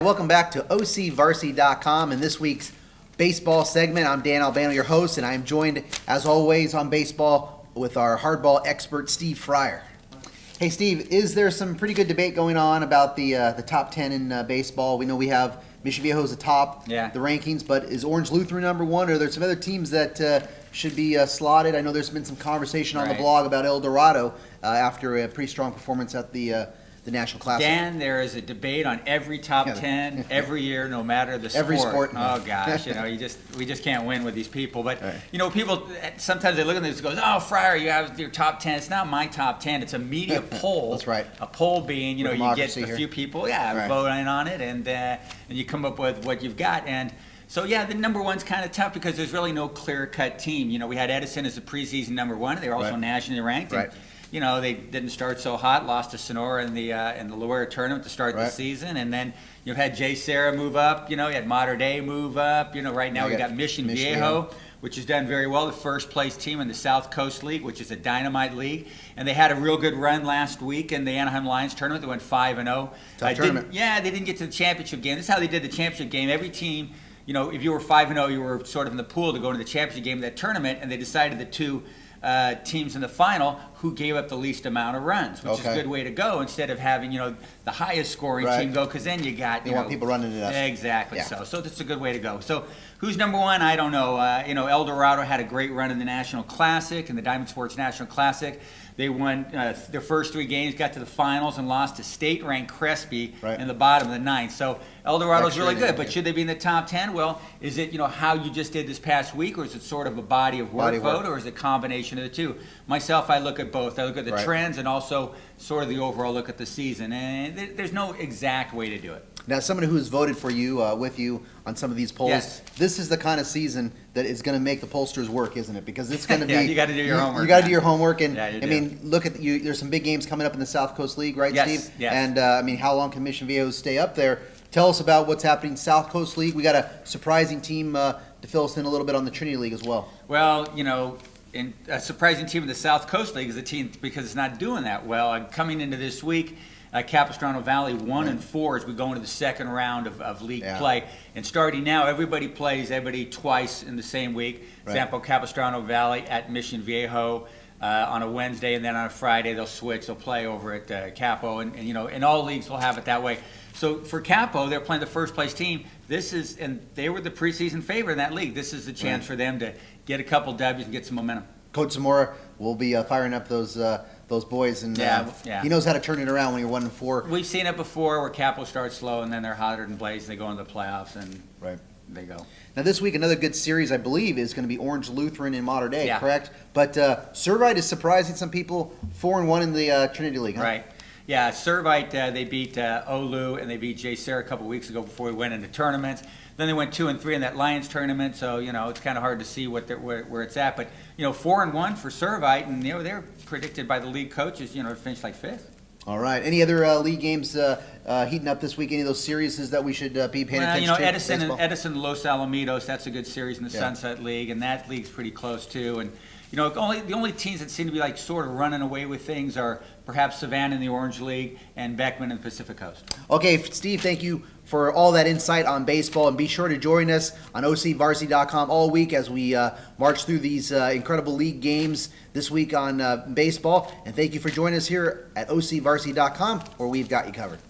Welcome back to OCVarsity.com and this week's baseball segment. I'm Dan Albano, your host, and I am joined, as always, on baseball with our hardball expert, Steve Fryer. Hey, Steve, is there some pretty good debate going on about the top 10 in baseball? We know we have Mission Viejo's atop the rankings, but is Orange Lutheran number one? Or are there some other teams that should be slotted? I know there's been some conversation on the blog about El Dorado after a pretty strong performance at the National Classic. Dan, there is a debate on every top 10 every year, no matter the sport. Every sport. Oh gosh, we just can't win with these people. But people sometimes they look at this and goes, "Oh, Fryer, you have your top 10." It's not my top 10. It's a media poll. That's right. A poll being, you get a few people, voting on it, and you come up with what you've got. And so, the number one's kind of tough because there's really no clear-cut team. We had Edison as the preseason number one. They were also nationally ranked. Right. They didn't start so hot, lost to Sonora in the Loera tournament to start the season, and then you've had Jay Serra move up. You had Mater Dei move up. Right now we got Mission Viejo, which has done very well, the first place team in the South Coast League, which is a dynamite league, and they had a real good run last week in the Anaheim Lions tournament. They went 5-0. Tough tournament. They didn't get to the championship game. This is how they did the championship game. Every team, if you were 5-0, you were sort of in the pool to go to the championship game of that tournament, and they decided the two teams in the final who gave up the least amount of runs, which is a good way to go instead of having the highest scoring team go, because then you got want people running it up. Exactly. So that's a good way to go. So who's number one? I don't know. El Dorado had a great run in the National Classic, in the Diamond Sports National Classic. They won their first three games, got to the finals, and lost to state-ranked Crespi in the bottom of the ninth. So El Dorado's really good, but should they be in the top 10? Well, is it how you just did this past week, or is it sort of a body of work vote, or is it a combination of the two? Myself, I look at both. I look at the trends and also sort of the overall look at the season, and there's no exact way to do it. Now, someone who has voted for you, with you on some of these polls, this is the kind of season that is going to make the pollsters work, isn't it? Because it's going to be you got to do your homework. You got to do your homework, and I mean, look at you. There's some big games coming up in the South Coast League, right, Steve? Yes. And how long can Mission Viejo stay up there? Tell us about what's happening in South Coast League. We got a surprising team to fill us in a little bit on the Trinity League as well. Well, and a surprising team in the South Coast League is a team because it's not doing that well. Coming into this week, Capistrano Valley 1-4 as we go into the second round of league play. And starting now, everybody plays everybody twice in the same week. Example, Capistrano Valley at Mission Viejo on a Wednesday, and then on a Friday they'll switch. They'll play over at Capo, and in all leagues we'll have it that way. So for Capo, they're playing the first place team. And they were the preseason favorite in that league. This is the chance for them to get a couple W's and get some momentum. Coach Zamora will be firing up those boys, and he knows how to turn it around when you're 1-4. We've seen it before where Capo starts slow and then they're hotter than blaze. They go into the playoffs and they go. Now this week, another good series, I believe, is going to be Orange Lutheran and Mater Dei, correct? But Servite is surprising some people, 4-1 in the Trinity League, huh? Right. Yeah, Servite, they beat Olu and they beat Jay Serra a couple weeks ago before we went into tournaments. Then they went 2-3 in that Lions tournament, so it's kind of hard to see where it's at. But 4-1 for Servite, and they're predicted by the league coaches, to finish like fifth. All right. Any other league games heating up this week? Any of those series that we should be paying attention to? Edison Los Alamitos, that's a good series in the Sunset League, and that league's pretty close too. And the only teams that seem to be like sort of running away with things are perhaps Savannah in the Orange League and Beckman in the Pacific Coast. Okay, Steve, thank you for all that insight on baseball, and be sure to join us on OCVarsity.com all week as we march through these incredible league games this week on baseball. And thank you for joining us here at OCVarsity.com, where we've got you covered.